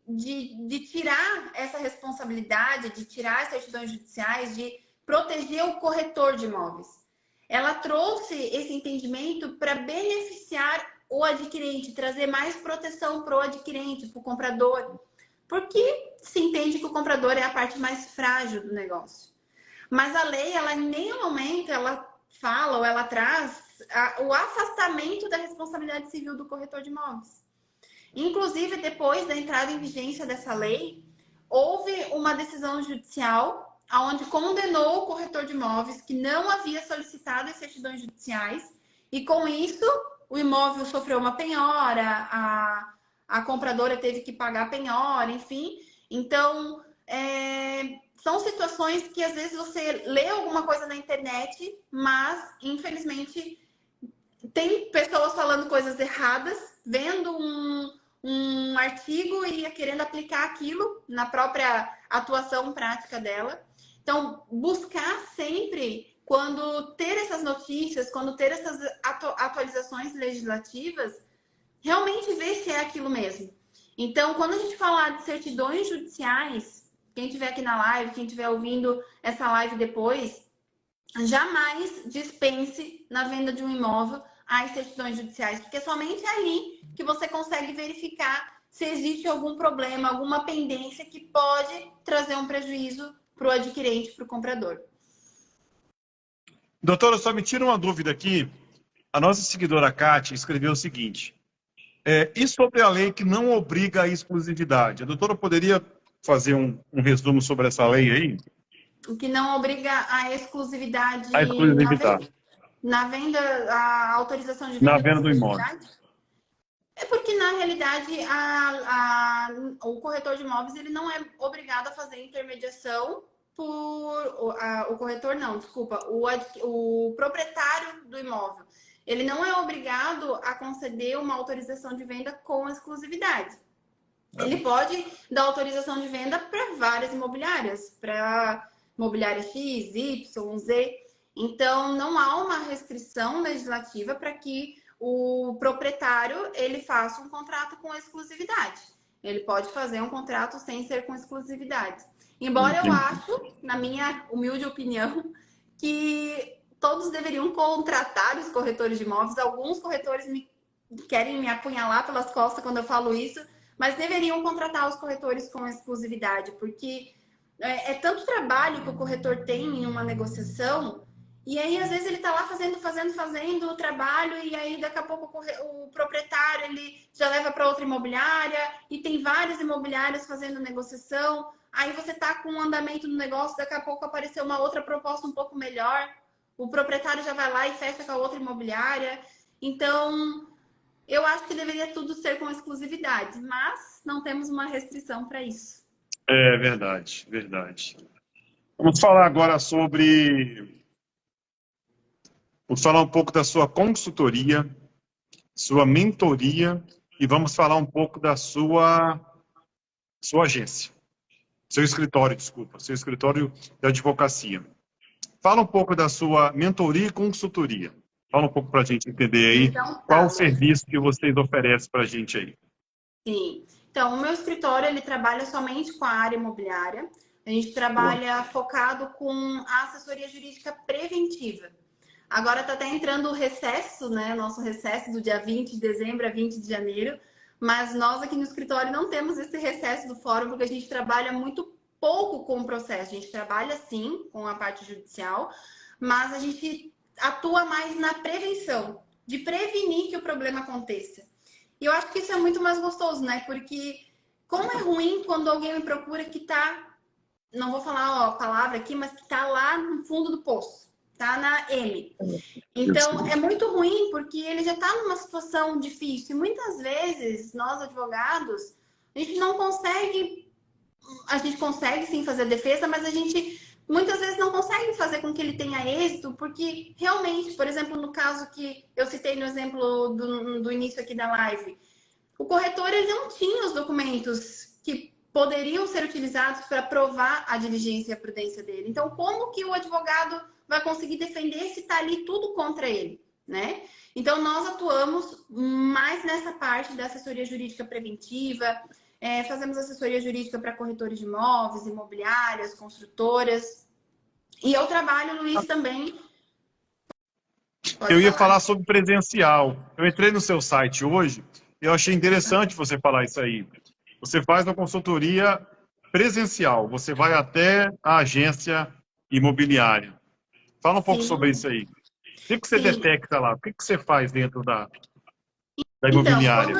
tirar essa responsabilidade, de tirar as certidões judiciais, de proteger o corretor de imóveis. Ela trouxe esse entendimento para beneficiar o adquirente, trazer mais proteção para o adquirente, para o comprador, porque se entende que o comprador é a parte mais frágil do negócio. Mas a lei, ela em nenhum momento, ela fala ou ela traz o afastamento da responsabilidade civil do corretor de imóveis. Inclusive, depois da entrada em vigência dessa lei, houve uma decisão judicial onde condenou o corretor de imóveis que não havia solicitado as certidões judiciais e, com isso, o imóvel sofreu uma penhora, a compradora teve que pagar a penhora, enfim. Então, são situações que, às vezes, você lê alguma coisa na internet, mas, infelizmente, tem pessoas falando coisas erradas, vendo um artigo e querendo aplicar aquilo na própria atuação prática dela. Então, buscar sempre, quando ter essas notícias, quando ter essas atualizações legislativas, realmente ver se é aquilo mesmo. Então, quando a gente falar de certidões judiciais, quem estiver aqui na live, quem estiver ouvindo essa live depois, jamais dispense na venda de um imóvel as certidões judiciais, porque é somente ali que você consegue verificar se existe algum problema, alguma pendência que pode trazer um prejuízo para o adquirente, para o comprador. Doutora, só me tira uma dúvida aqui. A nossa seguidora Kátia escreveu o seguinte: e sobre a lei que não obriga a exclusividade? A doutora poderia fazer um resumo sobre essa lei aí? O que não obriga a exclusividade, A exclusividade. Na venda, a autorização de venda Na venda do imóvel. É porque, na realidade, o corretor de imóveis ele não é obrigado a fazer intermediação o corretor não, desculpa, o proprietário do imóvel. Ele não é obrigado a conceder uma autorização de venda com exclusividade. Ele pode dar autorização de venda para várias imobiliárias, para imobiliária X, Y, Z. Então, não há uma restrição legislativa para que o proprietário ele faça um contrato com exclusividade. Ele pode fazer um contrato sem ser com exclusividade. Embora eu acho, na minha humilde opinião, que todos deveriam contratar os corretores de imóveis. Alguns corretores querem me apunhalar pelas costas quando eu falo isso, mas deveriam contratar os corretores com exclusividade, porque é tanto trabalho que o corretor tem em uma negociação, e aí às vezes ele está lá fazendo o trabalho, e aí daqui a pouco o proprietário ele já leva para outra imobiliária, e tem várias imobiliárias fazendo negociação, aí você está com um andamento no negócio, daqui a pouco apareceu uma outra proposta um pouco melhor, o proprietário já vai lá e fecha com a outra imobiliária. Então, eu acho que deveria tudo ser com exclusividade, mas não temos uma restrição para isso. É verdade, verdade. Vamos falar agora sobre... Vamos falar um pouco da sua consultoria, sua mentoria, e vamos falar um pouco da sua agência. Seu escritório, desculpa, seu escritório de advocacia. Fala um pouco da sua mentoria e consultoria. Fala um pouco para a gente entender aí Então, qual tá, o Luiz. serviço que vocês oferecem para a gente aí. Sim. Então, o meu escritório, ele trabalha somente com a área imobiliária. A gente trabalha focado com a assessoria jurídica preventiva. Agora está até entrando o recesso, né? Nosso recesso do dia 20 de dezembro a 20 de janeiro. Mas nós aqui no escritório não temos esse recesso do fórum, porque a gente trabalha muito pouco com o processo. A gente trabalha, sim, com a parte judicial, mas a gente atua mais na prevenção, de prevenir que o problema aconteça. E eu acho que isso é muito mais gostoso, né? Porque como é ruim quando alguém me procura que tá, não vou falar a palavra aqui, mas que tá lá no fundo do poço, tá na M. Então, é muito ruim porque ele já tá numa situação difícil. E muitas vezes, nós advogados, a gente não consegue, a gente consegue sim fazer defesa, mas a gente muitas vezes não consegue fazer com que ele tenha êxito, porque realmente, por exemplo, no caso que eu citei no exemplo do início aqui da live, o corretor ele não tinha os documentos que poderiam ser utilizados para provar a diligência e a prudência dele. Então, como que o advogado vai conseguir defender se está ali tudo contra ele, né? Então, nós atuamos mais nessa parte da assessoria jurídica preventiva, fazemos assessoria jurídica para corretores de imóveis, imobiliárias, construtoras. E eu trabalho, Luiz, também. Pode Eu ia falar. falar sobre presencial. Eu entrei no seu site hoje e eu achei interessante você falar isso aí. Você faz uma consultoria presencial, você vai até a agência imobiliária. Fala um pouco sobre Sim, isso aí. O que você sim. detecta lá? O que você faz dentro da Então, quando imobiliária?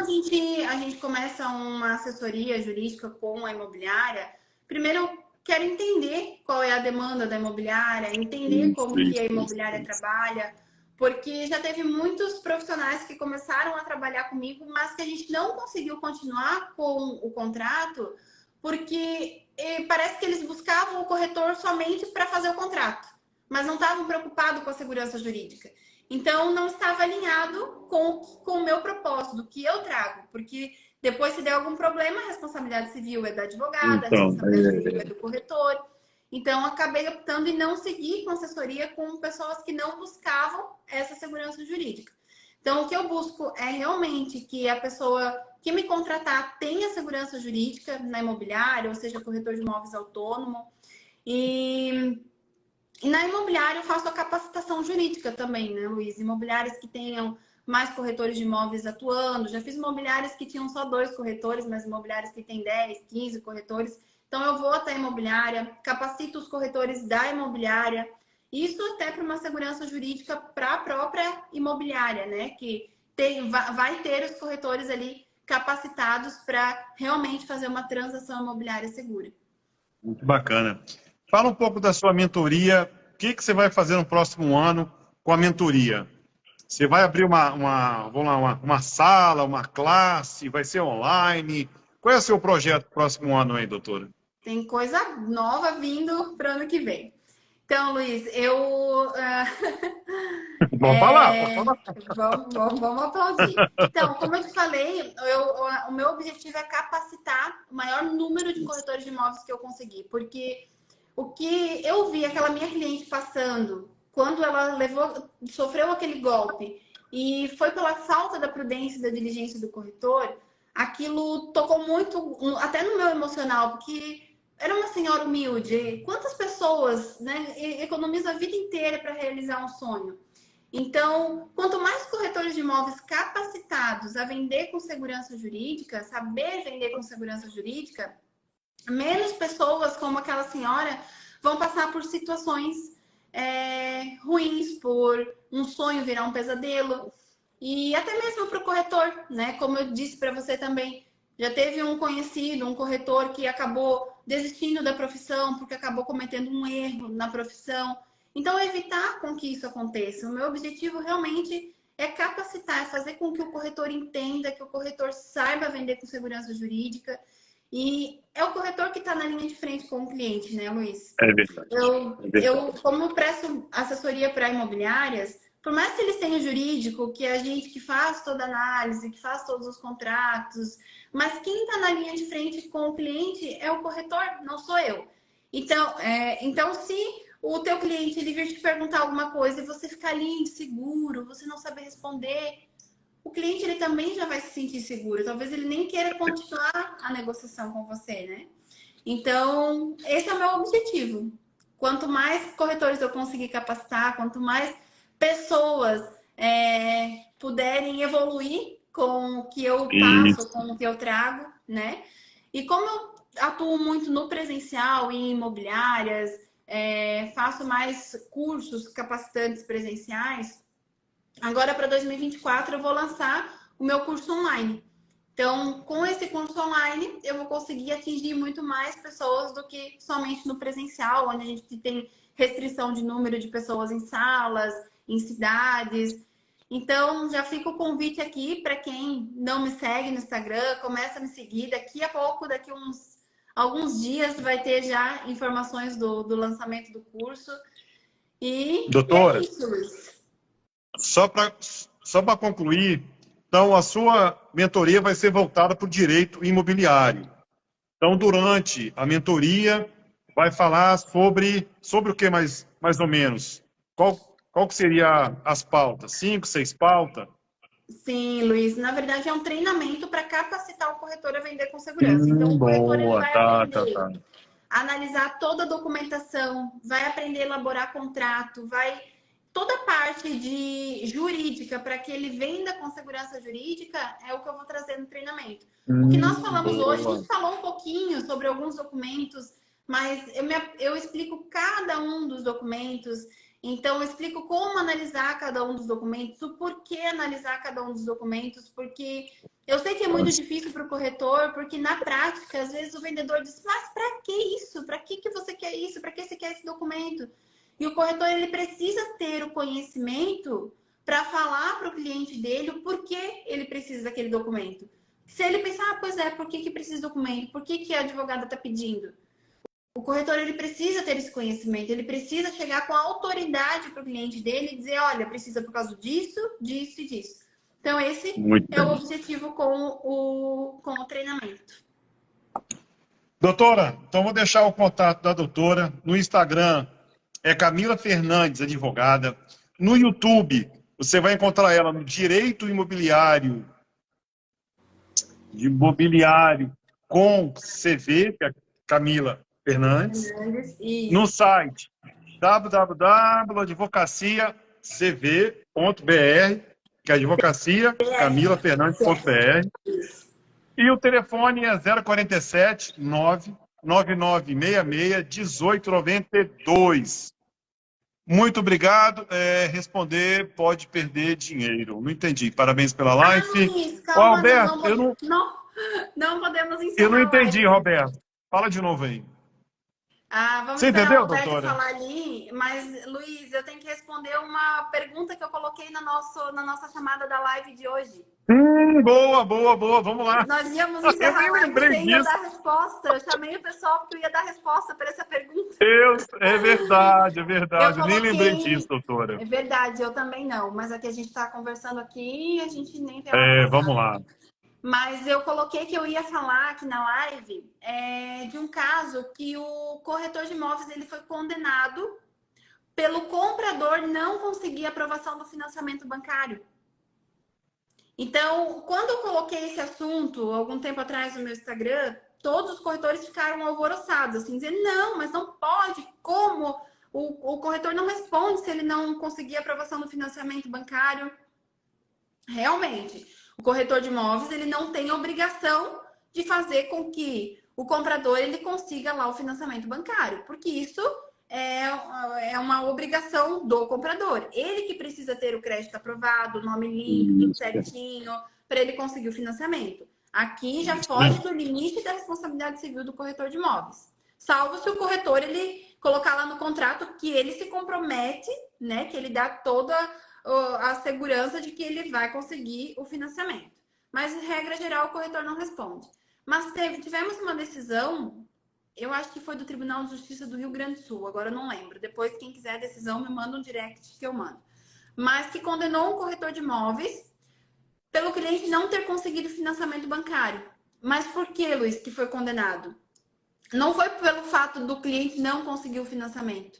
a gente começa uma assessoria jurídica com a imobiliária, primeiro eu quero entender qual é a demanda da imobiliária, entender Isso, como que a isso, isso, imobiliária isso. trabalha, porque já teve muitos profissionais que começaram a trabalhar comigo, mas que a gente não conseguiu continuar com o contrato, porque parece que eles buscavam o corretor somente para fazer o contrato, mas não estavam preocupados com a segurança jurídica. Então, não estava alinhado com o meu propósito, do que eu trago, porque depois, se der algum problema, a responsabilidade civil é da advogada, a Então, responsabilidade civil é do corretor. Então, acabei optando em não seguir com assessoria com pessoas que não buscavam essa segurança jurídica. Então, o que eu busco é realmente que a pessoa que me contratar tenha segurança jurídica na imobiliária, ou seja, corretor de imóveis autônomo. E na imobiliária eu faço a capacitação jurídica também, né, Luiz? Imobiliárias que tenham mais corretores de imóveis atuando. Já fiz imobiliárias que tinham só 2 corretores, mas imobiliárias que têm 10, 15 corretores. Então eu vou até a imobiliária, capacito os corretores da imobiliária. Isso até para uma segurança jurídica para a própria imobiliária, né? Que vai ter os corretores ali capacitados para realmente fazer uma transação imobiliária segura. muito bacana. Fala um pouco da sua mentoria. O que você vai fazer no próximo ano com a mentoria? Você vai abrir vamos lá, uma sala, uma classe, vai ser online? Qual é o seu projeto pro próximo ano aí, doutora? Tem coisa nova vindo para o ano que vem. Então, Luiz, eu. Vamos falar, pode falar. Vamos aplaudir. Então, como eu te falei, o meu objetivo é capacitar o maior número de corretores de imóveis que eu conseguir. Porque o que eu vi aquela minha cliente passando, quando ela sofreu aquele golpe, e foi pela falta da prudência e da diligência do corretor, aquilo tocou muito, até no meu emocional, porque era uma senhora humilde. Quantas pessoas, né, economizam a vida inteira para realizar um sonho? Então, quanto mais corretores de imóveis capacitados a vender com segurança jurídica, saber vender com segurança jurídica, menos pessoas como aquela senhora vão passar por situações ruins, por um sonho virar um pesadelo. E até mesmo para o corretor, né? Como eu disse para você também, já teve um conhecido, um corretor que acabou desistindo da profissão porque acabou cometendo um erro na profissão. Então, evitar com que isso aconteça. O meu objetivo realmente é capacitar, é fazer com que o corretor entenda, que o corretor saiba vender com segurança jurídica. E é o corretor que está na linha de frente com o cliente, né, Luiz? É verdade. É verdade. Como eu presto assessoria para imobiliárias, por mais que eles tenham jurídico, que é a gente que faz toda a análise, que faz todos os contratos, mas quem está na linha de frente com o cliente é o corretor, não sou eu. Então se o teu cliente ele vir te perguntar alguma coisa e você ficar ali inseguro, você não saber responder, o cliente ele também já vai se sentir seguro. Talvez ele nem queira continuar a negociação com você, né? Então, esse é o meu objetivo. Quanto mais corretores eu conseguir capacitar, quanto mais pessoas puderem evoluir com o que eu passo, com o que eu trago, né? E como eu atuo muito no presencial, em imobiliárias, faço mais cursos capacitantes presenciais, agora para 2024 eu vou lançar o meu curso online. Então, com esse curso online, eu vou conseguir atingir muito mais pessoas do que somente no presencial, onde a gente tem restrição de número de pessoas em salas, em cidades. Então, já fica o convite aqui para quem não me segue no Instagram, começa a me seguir. Daqui a pouco, daqui alguns dias, vai ter já informações do lançamento do curso. E é Doutora, isso, Luiz. só para concluir, então a sua mentoria vai ser voltada para o direito imobiliário. Então, durante a mentoria, vai falar sobre o que mais ou menos? Qual que seria as pautas? 5, 6 pautas? Sim, Luiz. Na verdade, é um treinamento para capacitar o corretor a vender com segurança. Então, o corretor ele Boa, vai aprender tá. a analisar toda a documentação, vai aprender a elaborar contrato, toda a parte de jurídica para que ele venda com segurança jurídica é o que eu vou trazer no treinamento. O que nós falamos hoje, a Boa. gente falou um pouquinho sobre alguns documentos, mas eu explico cada um dos documentos. Então, eu explico como analisar cada um dos documentos, o porquê analisar cada um dos documentos, porque eu sei que é muito difícil para o corretor, porque na prática, às vezes o vendedor diz, mas para que isso? Para que você quer isso? Para que você quer esse documento? E o corretor ele precisa ter o conhecimento para falar para o cliente dele o porquê ele precisa daquele documento. Se ele pensar, pois é, por que precisa do documento? Por que a advogada está pedindo? O corretor ele precisa ter esse conhecimento, ele precisa chegar com a autoridade para o cliente dele e dizer, olha, precisa por causa disso, disso e disso. Então, esse Muito é o bem. objetivo com o treinamento. Doutora, então vou deixar o contato da doutora. No Instagram é Camila Fernandes, advogada. No YouTube, você vai encontrar ela no Direito Imobiliário com CV, que é Camila Fernandes. No Isso. site www.advocaciacv.br, que é advocacia camilafernandes.br. E o telefone é 047 99966 1892. Muito obrigado. Responder pode perder dinheiro. Não entendi. Parabéns pela live. Luiz, Ô, calma, Alberto, não podemos eu não encerrar a entendi, live. Roberto. Fala de novo aí. Vamos Você esperar o entendeu, Alberto doutora? falar ali, mas, Luiz, eu tenho que responder uma pergunta que eu coloquei na nossa chamada da live de hoje. Boa. Vamos lá. Nós íamos Eu encerrar nem a live lembrei sem eu disso. dar resposta. Eu chamei o pessoal porque eu ia dar resposta para essa pergunta. É verdade, é Eu verdade. Eu nem lembrei disso, coloquei. doutora. É verdade, eu também não. Mas aqui a gente está conversando aqui e a gente nem tem hora Vamos passada. lá. Mas eu coloquei que eu ia falar aqui na live de um caso que o corretor de imóveis ele foi condenado pelo comprador não conseguir aprovação do financiamento bancário. Então, quando eu coloquei esse assunto algum tempo atrás no meu Instagram, todos os corretores ficaram alvoroçados, assim, dizendo, não, mas não pode, como? O corretor não responde se ele não conseguir aprovação do financiamento bancário. Realmente, o corretor de imóveis ele não tem obrigação de fazer com que o comprador ele consiga lá o financiamento bancário, porque isso é uma obrigação do comprador. Ele que precisa ter o crédito aprovado, o nome limpo, tudo certinho, para ele conseguir o financiamento. Aqui já foge do limite da responsabilidade civil do corretor de imóveis. Salvo se o corretor ele colocar lá no contrato que ele se compromete, né, que ele dá toda a segurança de que ele vai conseguir o financiamento. Mas, regra geral, o corretor não responde. Mas tivemos uma decisão, eu acho que foi do Tribunal de Justiça do Rio Grande do Sul, agora eu não lembro. Depois, quem quiser a decisão, me manda um direct que eu mando. mas que condenou um corretor de imóveis pelo cliente não ter conseguido financiamento bancário. Mas por que, Luiz, que foi condenado? Não foi pelo fato do cliente não conseguir o financiamento.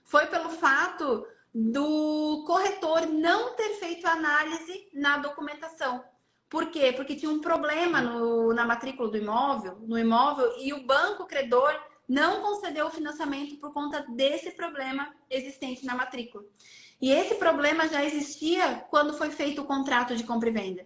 Foi pelo fato do corretor não ter feito análise na documentação. Por quê? Porque tinha um problema na matrícula do imóvel, no imóvel, e o banco credor não concedeu o financiamento por conta desse problema existente na matrícula. E esse problema já existia quando foi feito o contrato de compra e venda.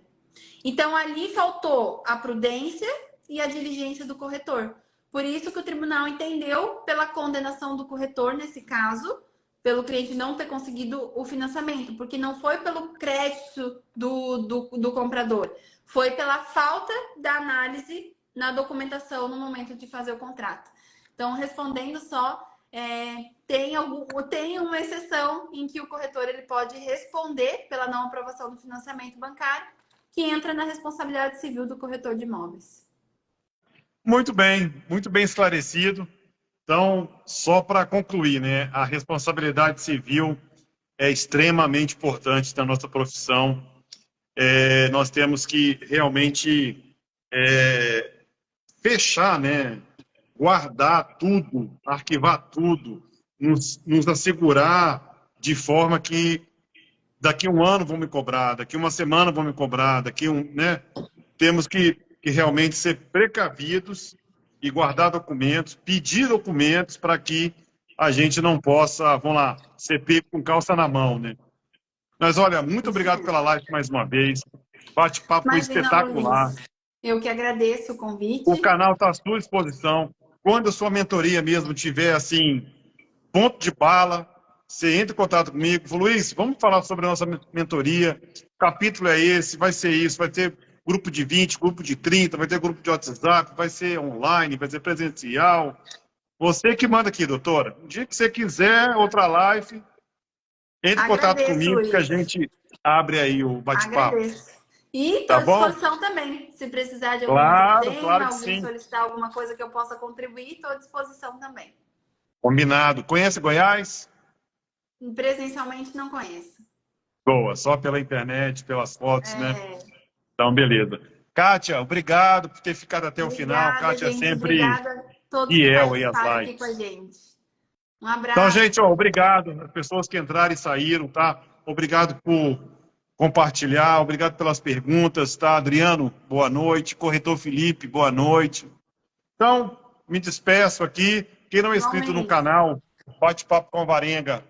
Então, ali faltou a prudência e a diligência do corretor. Por isso que o tribunal entendeu pela condenação do corretor, nesse caso, pelo cliente não ter conseguido o financiamento, porque não foi pelo crédito do comprador, foi pela falta da análise na documentação no momento de fazer o contrato. Então, respondendo só, tem uma exceção em que o corretor ele pode responder pela não aprovação do financiamento bancário, que entra na responsabilidade civil do corretor de imóveis. Muito bem esclarecido. Então, só para concluir, né, a responsabilidade civil é extremamente importante na nossa profissão. Nós temos que realmente fechar, né, guardar tudo, arquivar tudo, nos assegurar de forma que daqui a um ano vão me cobrar, daqui a uma semana vão me cobrar, né, temos que realmente ser precavidos e guardar documentos, pedir documentos para que a gente não possa, vamos lá, ser pego com calça na mão, né? Mas olha, muito obrigado pela live mais uma vez. Bate-papo foi Imagina, espetacular. Luiz, eu que agradeço o convite. O canal está à sua disposição. Quando a sua mentoria mesmo tiver assim, ponto de bala, você entra em contato comigo, fala, Luiz, vamos falar sobre a nossa mentoria. O capítulo é esse, vai ser isso, vai ter grupo de 20, grupo de 30, vai ter grupo de WhatsApp, vai ser online, vai ser presencial. Você que manda aqui, doutora. Um dia que você quiser outra live, entre em contato comigo Luiz. que a gente abre aí o bate-papo. Agradeço. E estou Tá à bom? disposição também. Se precisar de algum outro tema, Claro que alguém sim. solicitar alguma coisa que eu possa contribuir, estou à disposição também. Combinado. Conhece Goiás? Presencialmente não conheço. Boa, só pela internet, pelas fotos, né? Então, beleza. Kátia, obrigado por ter ficado até o final. Kátia, gente. sempre Obrigada a todos que fiel aí às participaram aqui lives. com a gente. Um abraço. Então, gente, obrigado às pessoas que entraram e saíram, tá? Obrigado por compartilhar, obrigado pelas perguntas, tá? Adriano, boa noite. Corretor Felipe, boa noite. Então, me despeço aqui. Quem não é inscrito no canal, Bate-Papo com a Varenga,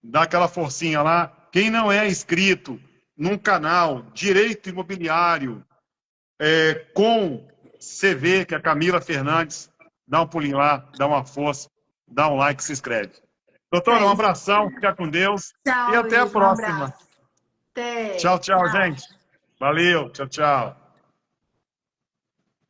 dá aquela forcinha lá. Quem não é inscrito num canal Direito Imobiliário com CV, que é a Camila Fernandes, dá um pulinho lá, dá uma força, dá um like, se inscreve. Doutora, um abração, fica com Deus. Tchau, e até a Luiz, próxima. Até. Tchau, gente. Valeu, tchau.